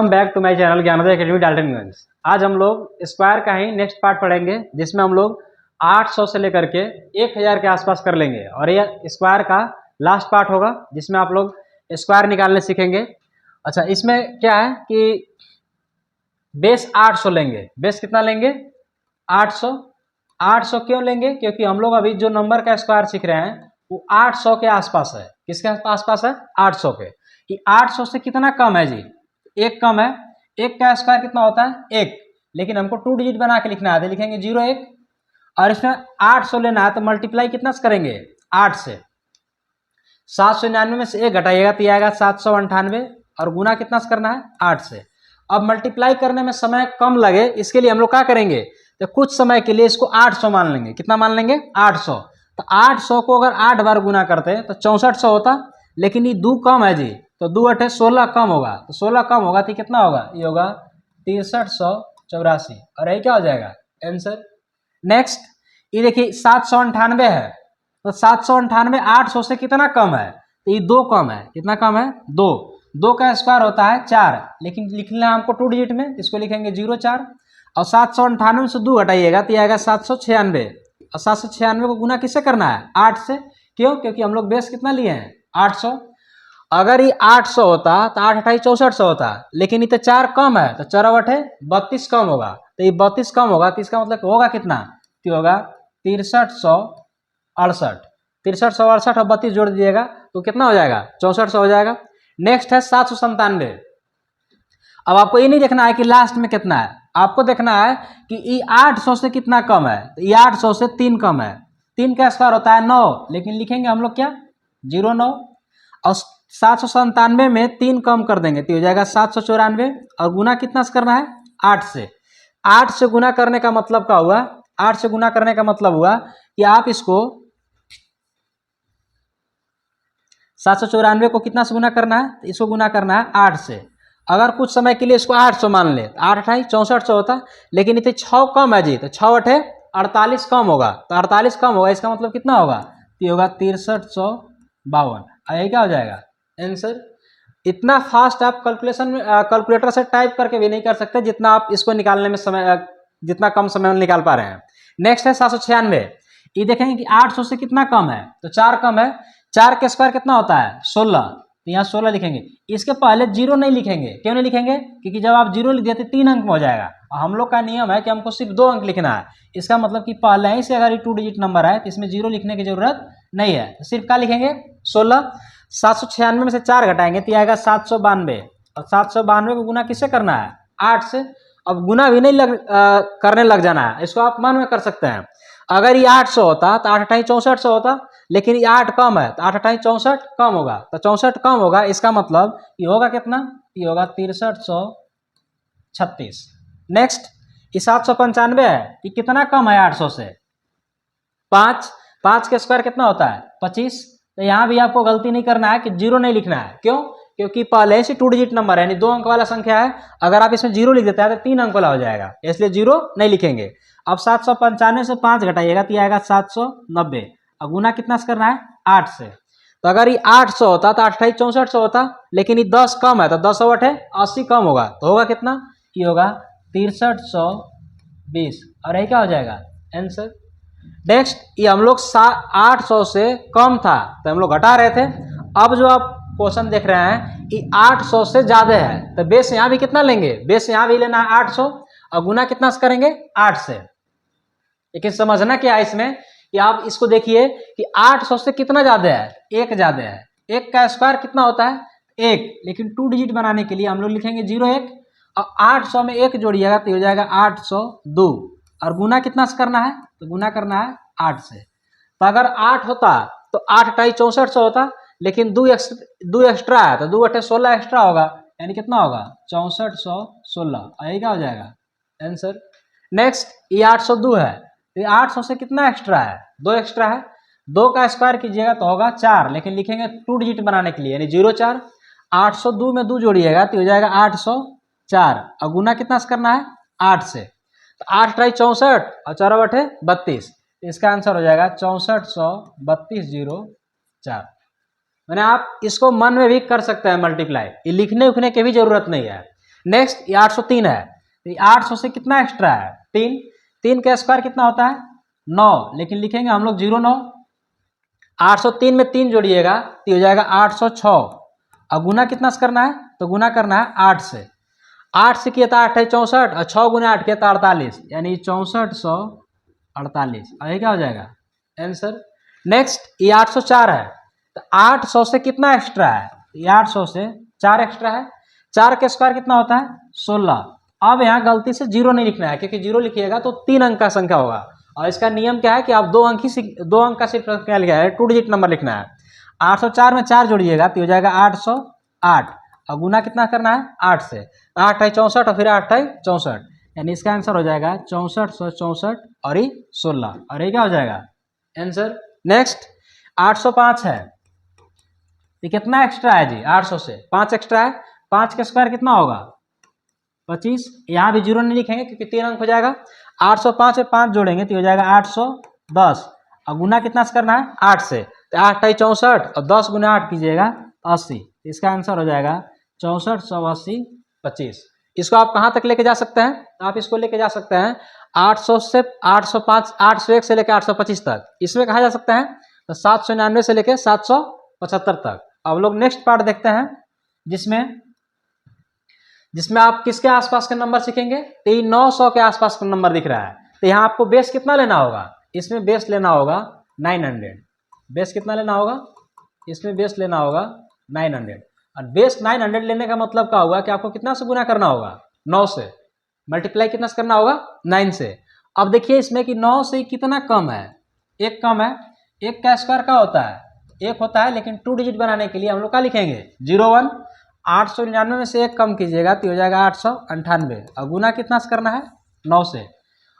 Welcome back to my channel Gyanodaya Academy Daltonganj. आज हम लोग स्क्वायर का ही नेक्स्ट पार्ट पढ़ेंगे, जिसमें हम लोग 800 से लेकर के 1000 के आसपास कर लेंगे और ये स्क्वायर का लास्ट पार्ट होगा, जिसमें आप लोग स्क्वायर निकालने सीखेंगे। अच्छा, इसमें क्या है कि बेस 800 लेंगे। बेस कितना लेंगे? 800। 800 क्यों लेंगे? क्योंकि हम लोग अभी जो नंबर का स्क्वायर सीख रहे हैं वो 800 के आसपास है। किसके आसपास है? 800 के। कि 800 से कितना कम है जी? एक कम है। एक का स्क्वायर कितना होता है? एक। लेकिन हमको 2 डिजिट बना के लिखना है, तो लिखेंगे 0 1। और इसमें 800 लेना है तो मल्टीप्लाई कितना से करेंगे? 8 से। 799 में से 1 घटाइएगा तो आएगा 798 और गुना कितना से करना है? 8 से। अब मल्टीप्लाई करने में समय कम लगे, इसके लिए हम लोग क्या करेंगे? तो कुछ समय के लिए इसको 800 मान लेंगे। कितना मान लेंगे? 800। तो 800 को अगर 8 बार गुना करते हैं तो 6400 होता, लेकिन ये 2 कम है जी, तो 2 8 16 कम होगा। तो 16 कम होगा तो कितना होगा? ये होगा 6384 और ये क्या हो जाएगा? आंसर। नेक्स्ट, ये देखिए 798 है, तो 798 800 से कितना कम है? तो ये 2 कम है। कितना कम है? 2। 2 का स्क्वायर होता है 4, लेकिन लिखना है हमको 2 डिजिट में, इसको लिखेंगे 0 4। और 798 से 2 घटाइएगा तो आएगा 796। और 796 को गुना किससे करना है? 8 से। क्यों? क्योंकि हम लोग बेस कितना लिए हैं? 800। अगर ये 800 होता तो 8 28 6400 होता, लेकिन ये तो 4 कम है, तो 4 8 32 कम होगा। तो ये 32 कम होगा तो इसका मतलब होगा कितना? तो होगा 6368। 6368 और 32 जोड़ दीजिएगा तो कितना हो जाएगा? 6400 हो जाएगा। नेक्स्ट है 797। अब आपको ये नहीं देखना है कि लास्ट में कितना है, आपको देखना है कि ये 800 से कितना कम है। तो ये 800 से 3 कम है। 3 का स्क्वायर होता है 9, लेकिन लिखेंगे हम लोग क्या? 0 9। और 797 में 3 कम कर देंगे तो हो जाएगा 794। और गुना कितना से करना है? 8 से। 8 से गुना करने का मतलब क्या हुआ? 8 से गुना करने का मतलब हुआ कि आप इसको 794 को कितना से गुना करना है? तो इसको गुना करना है 8 से। अगर कुछ समय के लिए इसको 800 मान ले, 8 28 6400 होता, लेकिन इतने 6 कम है जी, तो 6 8 48 कम होगा। तो 48 कम होगा, इसका मतलब कितना होगा? तो ये होगा 6352। यही क्या हो जाएगा? आंसर। इतना फास्ट आप कैलकुलेटर से टाइप करके भी नहीं कर सकते जितना आप इसको निकालने में समय, जितना कम समय में निकाल पा रहे हैं। नेक्स्ट है 796। ये देखेंगे कि 800 से कितना कम है? तो 4 कम है। 4 के स्क्वायर कितना होता है? 16। तो यहाँ 16 लिखेंगे। इसके पहले 0 नहीं लिखेंगे। क्यों नहीं लिखेंगे? क्योंकि जब आप 0 लिख देते 3 अंक में हो जाएगा, और हम लोग का नियम है कि हमको सिर्फ 2 अंक लिखना है। इसका मतलब कि पहले ही से अगर ये 2 डिजिट नंबर है तो इसमें 0 लिखने की जरूरत नहीं है, तो सिर्फ क्या लिखेंगे? 16। 796 में से 4 घटाएंगे तो आएगा 792। और 792 को गुना किससे करना है? 8 से। अब गुना भी नहीं करने लग जाना है, इसको आप मान में कर सकते हैं। अगर ये 800 होता तो 8 28 6400 होता, लेकिन ये 8 कम है तो 8 28 64 कम होगा। तो 64 कम होगा, इसका मतलब ये होगा कितना? ये होगा 6336। नेक्स्ट, ये 795 है, ये कितना कम है 800 से? 5। 5 के स्क्वायर कितना होता है? 25। तो यहाँ भी आपको गलती नहीं करना है कि 0 नहीं लिखना है। क्यों? क्योंकि पहले से 2 डिजिट नंबर है, यानी 2 अंक वाला संख्या है। अगर आप इसमें 0 लिख देते हैं तो 3 अंक वाला हो जाएगा, इसलिए 0 नहीं लिखेंगे। अब 795 से 5 घटाइएगा तो आएगा 790। और गुना कितना से करना है? 8 से। तो अगर ये 800 होता तो 28 6400 होता, लेकिन ये 10 कम है, तो 10 8 80 कम होगा, तो होगा कितना? ये होगा 6320। और यही क्या हो जाएगा? आंसर। नेक्स्ट, ये हम लोग 800 से कम था तो हम लोग घटा रहे थे। अब जो आप क्वेश्चन देख रहे हैं ये 800 से ज्यादा है, तो बेस यहाँ भी कितना लेंगे? बेस यहाँ भी लेना है 800, और गुना कितना से करेंगे? 8 से। लेकिन समझना क्या है इसमें कि आप इसको देखिए कि 800 से कितना ज्यादा है? 1 ज्यादा है। 1 का स्क्वायर कितना होता है? 1। लेकिन 2 डिजिट बनाने के लिए हम लोग लिखेंगे 0 1। और 800 में 1 जोड़िएगा तो हो जाएगा 802। और गुना कितना से करना है? तो गुना करना है 8 से। तो अगर 8 होता तो 8 28 6400 होता, लेकिन 2 एक्स्ट्रा है, तो 2 8 16 एक्स्ट्रा होगा, यानी कितना होगा? 6416। यही क्या हो जाएगा? आंसर। नेक्स्ट, ये 802 है, तो 800 से कितना एक्स्ट्रा है? 2 एक्स्ट्रा है। 2 का स्क्वायर कीजिएगा तो होगा 4, लेकिन लिखेंगे 2 डिजिट बनाने के लिए, यानी 0 4। 802 में 2 जोड़िएगा तो हो जाएगा 804। और गुना कितना से करना है? 8 से। तो 8 28 64 और 4 8 32। इसका आंसर हो जाएगा 643204। मैंने आप इसको मन में भी कर सकते हैं मल्टीप्लाई, ये लिखने उखने की भी जरूरत नहीं है। नेक्स्ट ये 803 है, तो 800 से कितना एक्स्ट्रा है? 3। 3 का स्क्वायर कितना होता है? 9, लेकिन लिखेंगे हम लोग 09। 803 में 3 जोड़िएगा तो हो जाएगा 806। अब गुना कितना से करना है? तो गुना करना है 8 से। 8 से किया था 8 है 64 और 6 गुना 8 किया था 48, यानी 6448। अब क्या हो जाएगा आंसर? नेक्स्ट ये 804 है, तो 800 से कितना एक्स्ट्रा है? ये 800 से 4 एक्स्ट्रा है। 4 का स्क्वायर कितना होता है? 16। अब यहाँ गलती से 0 नहीं लिखना है, क्योंकि 0 लिखिएगा तो 3 अंक का संख्या होगा, और इसका नियम क्या है कि आप 2 अंक का सिर्फ क्या लिखा है? 2 डिजिट नंबर लिखना है। 804 में 4 जोड़िएगा तो हो जाएगा 808, और गुना कितना करना है? 8 से। 8 है 64 और फिर 8 है 64, यानी इसका आंसर हो जाएगा 6464 और ये 16, और ये क्या हो जाएगा आंसर? नेक्स्ट 805 है, ये कितना एक्स्ट्रा है जी? 800 से 5 एक्स्ट्रा है। 5 का स्क्वायर कितना होगा? 25। यहाँ भी 0 नहीं लिखेंगे क्योंकि 3 अंक हो जाएगा। 805 में 5 जोड़ेंगे तो हो जाएगा 810, और गुना कितना से करना है? 8 से। तो 8 है 64 और 10 गुना 8 कीजिएगा 80, इसका आंसर हो जाएगा 64 180 25। इसको आप कहाँ तक लेके जा सकते हैं? आप इसको लेके जा सकते हैं 800 से 805, 801 से लेकर 825 तक। इसमें कहा जा सकता है तो 799 से लेकर 775 तक। अब लोग नेक्स्ट पार्ट देखते हैं, जिसमें आप किसके आसपास के नंबर सीखेंगे? तो ये 900 के आसपास का नंबर दिख रहा है, तो यहाँ आपको बेस कितना लेना होगा? इसमें बेस लेना होगा 900। बेस कितना लेना होगा? इसमें बेस लेना होगा 900, और बेस 900 लेने का मतलब क्या होगा कि आपको कितना से गुना करना होगा? 9 से। मल्टीप्लाई कितना से करना होगा? 9 से। अब देखिए इसमें कि 9 से कितना कम है? 1 कम है। 1 का स्क्वायर क्या होता है? 1 होता है, लेकिन 2 डिजिट बनाने के लिए हम लोग क्या लिखेंगे? 01। 899 में से 1 कम कीजिएगा तो हो जाएगा 898, और गुना कितना से करना है? 9 से।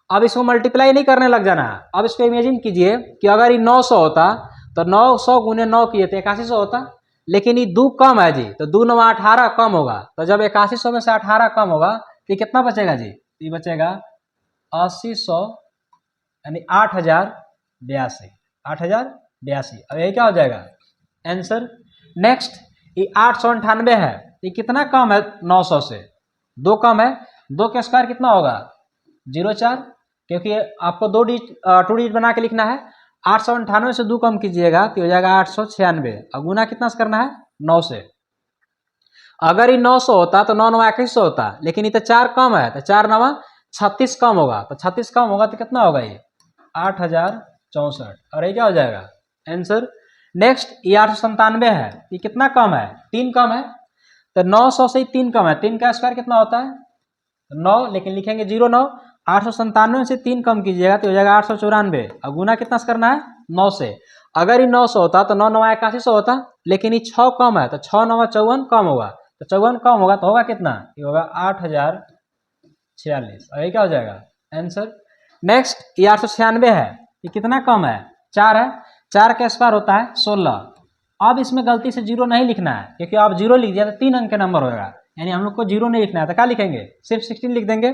अब इसको मल्टीप्लाई नहीं करने लग जाना है। अब इसको इमेजिन कीजिए कि अगर ये 900 होता तो 900 गुने 9 किए तो 8100 होता, लेकिन ये 2 कम है जी, तो 2 9 18 कम होगा। तो जब 8100 में से 18 कम होगा तो कितना बचेगा जी? ये बचेगा 8000, यानी 8082। 8082, अब ये क्या हो जाएगा आंसर? नेक्स्ट ये 898 है, ये कितना कम है 900 से? 2 कम है। 2 का स्क्वायर कितना होगा? 04, क्योंकि आपको 2 डिजिट बना के लिखना है। 898 से 2 कम कीजिएगा तो हो जाएगा 896, और गुना कितना से करना है? 9 से। अगर ये 900 होता तो 9 9 2100 होता, लेकिन ये तो 4 कम है, तो 4 9 36 कम होगा, तो 36 कम होगा तो कितना होगा? ये 8064, और ये क्या हो जाएगा आंसर? नेक्स्ट ये 897 है, ये कितना कम है? 3 कम है, तो 900 से 3 कम है। 3 का स्क्वायर कितना होता है? 9, लेकिन लिखेंगे 09। 897 से 3 कम कीजिएगा तो हो जाएगा 894, और गुना कितना से करना है? 9 से। अगर ये 900 होता तो 9 9 8100 होता, लेकिन ये 6 कम है, तो 6 9 54 कम होगा, तो 54 कम होगा तो होगा कितना? ये होगा 8046, और ये क्या हो जाएगा आंसर? नेक्स्ट ये 896 है, ये कितना कम है? 4 है। 4 का स्क्वायर होता है 16। अब इसमें गलती से 0 नहीं लिखना है, क्योंकि आप 0 लिख दिया तो 3 अंक का नंबर होगा, यानी हम लोग को 0 नहीं लिखना है, तो क्या लिखेंगे? सिर्फ 16 लिख देंगे।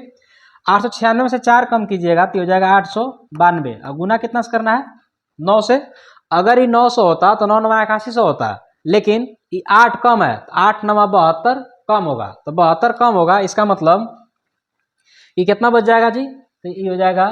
896 में से 4 कम कीजिएगा तो हो जाएगा 892, और गुना कितना से करना है? 9 से। अगर ये 900 होता तो 9 9 8100 होता, लेकिन ये 8 कम है, तो 8 9 72 कम होगा, तो 72 कम होगा। इसका मतलब ये कितना बच जाएगा जी? तो ये हो जाएगा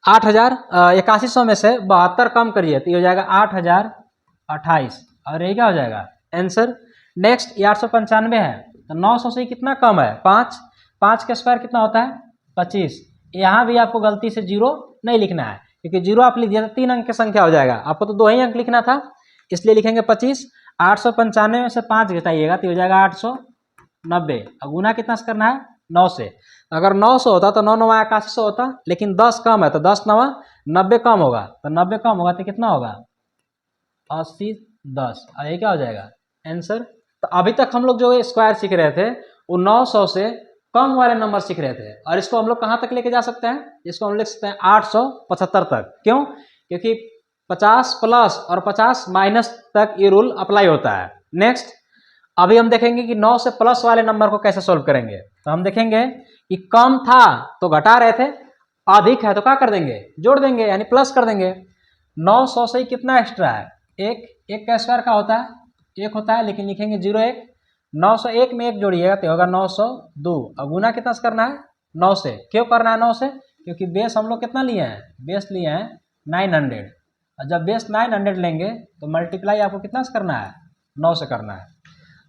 8100 में से 72 कम करिए तो ये हो जाएगा 8028, और ये क्या हो जाएगा आंसर? नेक्स्ट ये 895 है, तो 900 से कितना कम है? 5। 5 का स्क्वायर कितना होता है? 25। यहाँ भी आपको गलती से 0 नहीं लिखना है, क्योंकि 0 आप लिख दिया तो 3 अंक की संख्या हो जाएगा, आपको तो 2 ही अंक लिखना था, इसलिए लिखेंगे 25। 895 में से 5 घटाइएगा तो हो जाएगा 890, और गुना कितना से करना है? 9 से। अगर 900 होता तो 9 9 8100 होता, लेकिन 10 कम है, तो 10 9 90 कम होगा, तो 90 कम होगा तो कितना होगा? 80 10, और ये क्या हो जाएगा आंसर? तो अभी तक हम लोग जो स्क्वायर सीख रहे थे वो 900 से कम वाले नंबर सीख रहे थे, और इसको हम लोग कहाँ तक लेके जा सकते हैं? इसको हम लिख सकते हैं 875 तक। क्यों? क्योंकि 50 प्लस और 50 माइनस तक ये रूल अप्लाई होता है। नेक्स्ट अभी हम देखेंगे कि 9 से प्लस वाले नंबर को कैसे सोल्व करेंगे। तो हम देखेंगे कि कम था तो घटा रहे थे, अधिक है तो क्या कर देंगे? जोड़ देंगे, यानी प्लस कर देंगे। 900 से कितना एक्स्ट्रा है? 1। 1 का स्क्वायर का होता है 1 होता है, लेकिन लिखेंगे 01। 901 में एक जोड़िएगा तो होगा 902 और गुना कितना से करना है 9 से। क्यों करना है 9 से? क्योंकि बेस हम लोग कितना लिए हैं, बेस लिए हैं 900 और जब बेस 900 लेंगे तो मल्टीप्लाई आपको कितना से करना है 9 से करना है।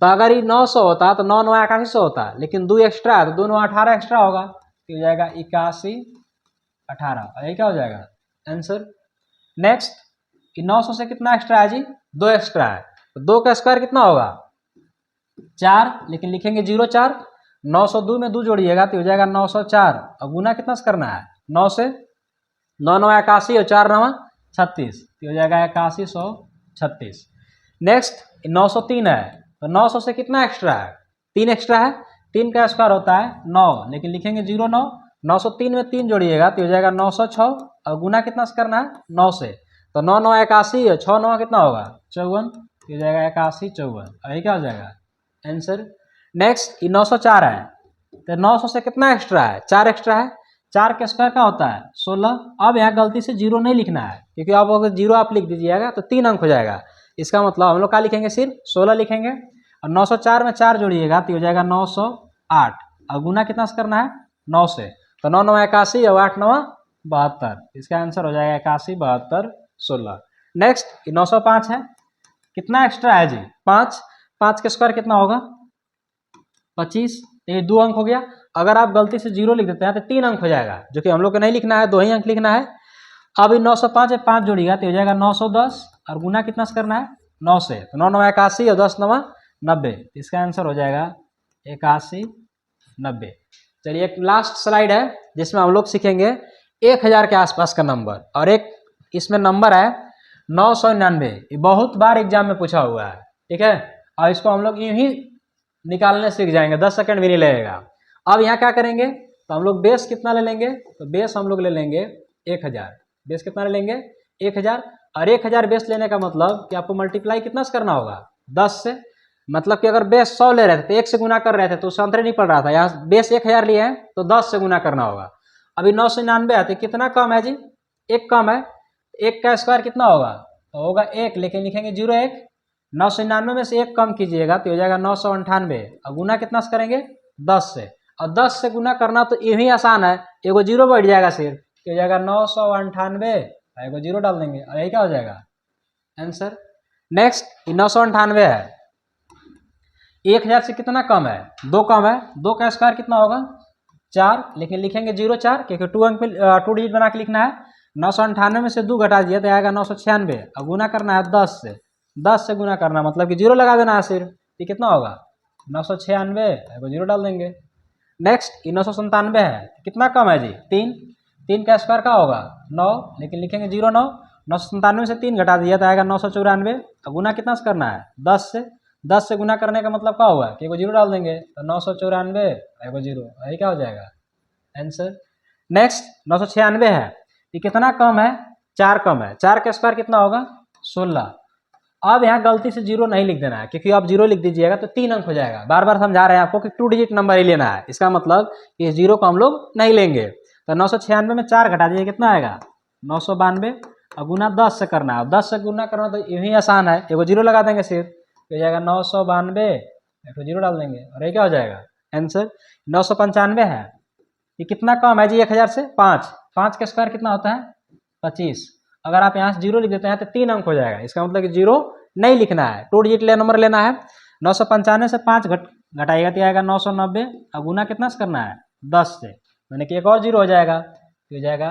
तो अगर ये 900 होता तो 9 9 81 होता, लेकिन 2 एक्स्ट्रा है तो 2 9 18 एक्स्ट्रा होगा तो हो जाएगा 81 18। और ये क्या हो जाएगा आंसर। नेक्स्ट 900 से कितना एक्स्ट्रा है जी 2 एक्स्ट्रा है तो 2 का स्क्वायर कितना होगा 4, लेकिन लिखेंगे 0 4। 902 में 2 जोड़िएगा तो हो जाएगा 904 और गुना कितना से करना है 9 से। 9 9 81 और 4 9 36 तो हो जाएगा 8136। नेक्स्ट 903 है तो 900 से कितना एक्स्ट्रा है 3 एक्स्ट्रा है, 3 का स्क्वायर होता है 9, लेकिन लिखेंगे 0 9। 903 में 3 जोड़िएगा तो हो जाएगा 906 और गुना कितना से करना है 9 से। तो 9 9 81 और 6 9 कितना होगा 54 तो हो जाएगा 81 54 और ये क्या हो जाएगा आंसर। नेक्स्ट 904 है तो 900 से कितना एक्स्ट्रा है 4 एक्स्ट्रा है, 4 का स्क्वायर क्या होता है 16। अब यहाँ गलती से 0 नहीं लिखना है क्योंकि अब अगर 0 आप लिख दीजिएगा तो 3 अंक हो जाएगा। इसका मतलब हम लोग क्या लिखेंगे सिर्फ 16 लिखेंगे और 904 में 4 जोड़िएगा तो हो जाएगा 908 और गुना कितना से करना है 9 से। तो 9 9 81 और 8 9 72, इसका आंसर हो जाएगा 81 72 16। नेक्स्ट 905 है, कितना एक्स्ट्रा है जी 5, 5 का स्क्वायर कितना होगा 25, ये 2 अंक हो गया। अगर आप गलती से 0 लिख देते हैं तो 3 अंक हो जाएगा, जो कि हम लोग को नहीं लिखना है, 2 ही अंक लिखना है। अब 905 में 5 जोड़िएगा तो हो जाएगा 910 और गुना कितना से करना है 9 से। तो 9 9 81 और 10 9 90, इसका आंसर हो जाएगा 81 90। चलिए एक लास्ट स्लाइड है जिसमें हम लोग सीखेंगे 1000 के आसपास का नंबर, और एक इसमें नंबर है 999। ये बहुत बार एग्जाम में पूछा हुआ है, ठीक है, और इसको हम लोग यूं ही निकालने सीख जाएंगे, 10 सेकंड भी नहीं लगेगा। अब यहाँ क्या करेंगे तो हम लोग बेस कितना ले लेंगे, तो बेस हम लोग ले लेंगे 1000। बेस कितना ले लेंगे 1000, और 1000 बेस लेने का मतलब कि आपको मल्टीप्लाई कितना से करना होगा 10 से। मतलब कि अगर बेस 100 ले रहे थे तो 1 से गुना कर रहे थे तो उससे अंतर नहीं पड़ रहा था, यहाँ बेस 1000 लिए हैं तो 10 से गुना करना होगा। अभी 999 आते कितना कम है जी 1 कम है, 1 का स्क्वायर कितना होगा तो होगा 1, लेकिन लिखेंगे 01। 999 में से 1 कम कीजिएगा तो हो जाएगा 998 और गुना कितना से करेंगे 10 से। और 10 से गुना करना तो ये ही आसान है, एगो 0 बैठ जाएगा सिर्फ, हो जाएगा 998, एगो 0 डाल देंगे और यही क्या हो जाएगा आंसर। नेक्स्ट 998 है, 1000 से कितना कम है 2 कम है, 2 का स्क्वायर कितना होगा 4, लेकिन लिखेंगे 04 क्योंकि 2 अंक में 2 डिजिट बना के लिखना है। 998 में से 2 घटा दिया तो आएगा 996 और गुना करना है 10 से। 10 से गुना करना मतलब कि 0 लगा देना है सिर्फ, ये कितना होगा 996, एगो 0 डाल देंगे। नेक्स्ट 997 है, कितना कम है जी 3, 3 का स्क्वायर क्या होगा 9, लेकिन लिखेंगे 09। 997 से 3 घटा दिया तो आएगा 994 और गुना कितना से करना है 10 से। 10 से गुना करने का मतलब क्या हुआ कि एगो 0 डाल देंगे तो 994 एगो 0, यही क्या हो जाएगा आंसर। नेक्स्ट 996 है, ये कितना कम है 4 कम है, 4 का स्क्वायर कितना होगा 16। अब यहाँ गलती से 0 नहीं लिख देना है क्योंकि आप 0 लिख दीजिएगा तो 3 अंक हो जाएगा। बार बार समझा रहे हैं आपको कि 2 डिजिट नंबर ही लेना है, इसका मतलब कि 0 को हम लोग नहीं लेंगे। तो 996 में 4 घटा दीजिए कितना आएगा 992 और गुना 10 से करना है। 10 से गुना करना तो यूँ ही आसान है, एगो 0 लगा देंगे सिर्फ, हो जाएगा 992, एक 0 डाल देंगे और ये क्या हो जाएगा आंसर। 995 है, ये कितना कम है जी 1000 से 5, 5 का स्क्वायर कितना होता है 25। अगर आप यहाँ से 0 लिख देते हैं तो 3 अंक हो जाएगा, इसका मतलब कि 0 नहीं लिखना है, 2 डिजिट नंबर लेना है। 995 से 5 घटाएगा तो आएगा 990 और गुना कितना से करना है 10 से, यानी कि एक और 0 हो जाएगा तो हो जाएगा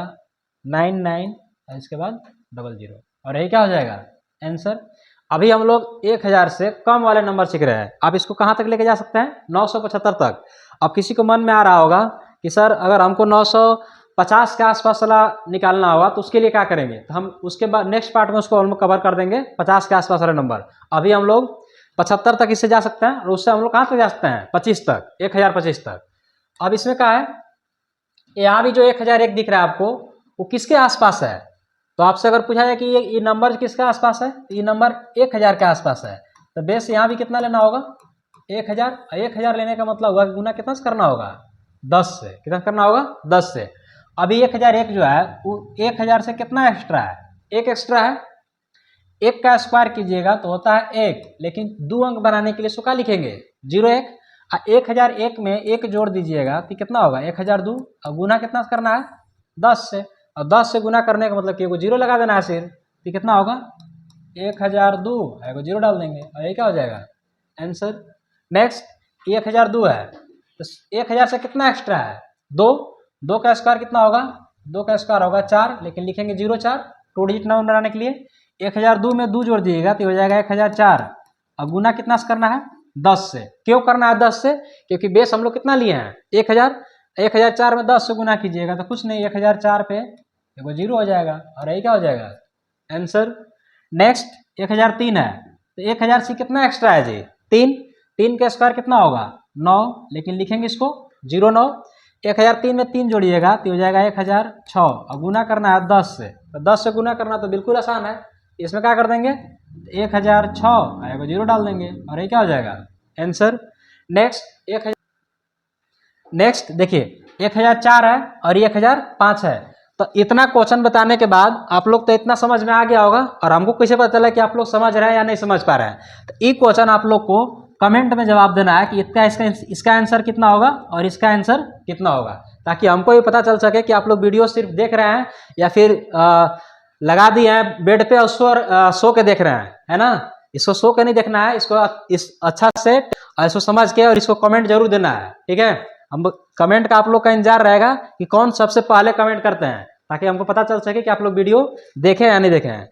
99 और इसके बाद 00 और यही क्या हो जाएगा आंसर। अभी हम लोग 1000 से कम वाले नंबर सीख रहे हैं, आप इसको कहाँ तक लेके जा सकते हैं 975 तक। अब किसी को मन में आ रहा होगा कि सर अगर हमको 950 के आसपास वाला निकालना होगा तो उसके लिए क्या करेंगे, तो हम उसके बाद नेक्स्ट पार्ट में उसको हम लोग कवर कर देंगे 50 के आसपास वाले नंबर। अभी हम लोग 75 तक इससे जा सकते हैं और उससे हम लोग कहाँ तक जा सकते हैं 25 तक, 1025 तक। अब इसमें क्या है, यहाँ भी जो 1001 दिख रहा है आपको वो किसके आसपास है, तो आपसे अगर पूछा जाए कि ये नंबर किसके आसपास है, तो ये नंबर 1000 के आसपास है। तो बेस यहाँ भी कितना लेना होगा 1000, 1000 लेने का मतलब हुआ कि गुना कितना से करना होगा 10 से, कितना करना होगा 10 से। अभी 1001 जो है वो 1000 से कितना एक्स्ट्रा है, 1 एक्स्ट्रा है, 1 का स्क्वायर कीजिएगा तो होता है 1, लेकिन 2 अंक बनाने के लिए इसको क्या लिखेंगे जीरो एक, 1001 में एक जोड़ दीजिएगा तो कितना होगा 1002, और गुना कितना करना है 10 से, और 10 से गुना करने का मतलब कि एगो जीरो लगा देना है सिर्फ, तो कितना होगा 1002, एगो जीरो डाल देंगे और ये क्या हो जाएगा आंसर। नेक्स्ट 1002 है तो 1000 से कितना एक्स्ट्रा है 2, 2 का स्क्वायर कितना होगा 2 का स्क्वायर होगा 4, लेकिन लिखेंगे 04 टू डिजिट नंबर बनाने के लिए। 1002 में 2 जोड़ दीजिएगा तो हो जाएगा 1004, और गुना कितना से करना है 10 से। क्यों करना है 10 से, क्योंकि बेस हम लोग कितना लिए हैं 1000, 1004 में 10 से गुना कीजिएगा तो कुछ नहीं 1004 पे एगो जीरो हो जाएगा और यही क्या हो जाएगा आंसर। नेक्स्ट 1003 है तो 1000 से कितना एक्स्ट्रा है जी 3, 3 का स्क्वायर कितना होगा 9, लेकिन लिखेंगे इसको 09। 1003 में 3 जोड़िएगा तो हो जाएगा 1006, और गुना करना है 10 से, तो 10 से गुना करना तो बिल्कुल आसान है, इसमें क्या कर देंगे 1006 एगो जीरो डाल देंगे और ये क्या हो जाएगा आंसर। नेक्स्ट देखिए 1004 है और ये 1005 है। तो इतना क्वेश्चन बताने के बाद आप लोग तो इतना समझ में आ गया होगा, और हमको कैसे पता चला कि आप लोग समझ रहे हैं या नहीं समझ पा रहे हैं। तो ये क्वेश्चन आप लोग को कमेंट में जवाब देना है कि इसका आंसर कितना होगा और इसका आंसर कितना होगा, ताकि हमको ये पता चल सके कि आप लोग वीडियो सिर्फ देख रहे हैं या फिर लगा दिए हैं बेड पे और सो के देख रहे हैं, है ना। इसको सो के नहीं देखना है, इसको इस अच्छा से इसको समझ के और इसको कमेंट जरूर देना है, ठीक है। हम कमेंट का आप लोग का इंतजार रहेगा कि कौन सबसे पहले कमेंट करते हैं, ताकि हमको पता चल सके कि आप लोग वीडियो देखें या नहीं देखे हैं।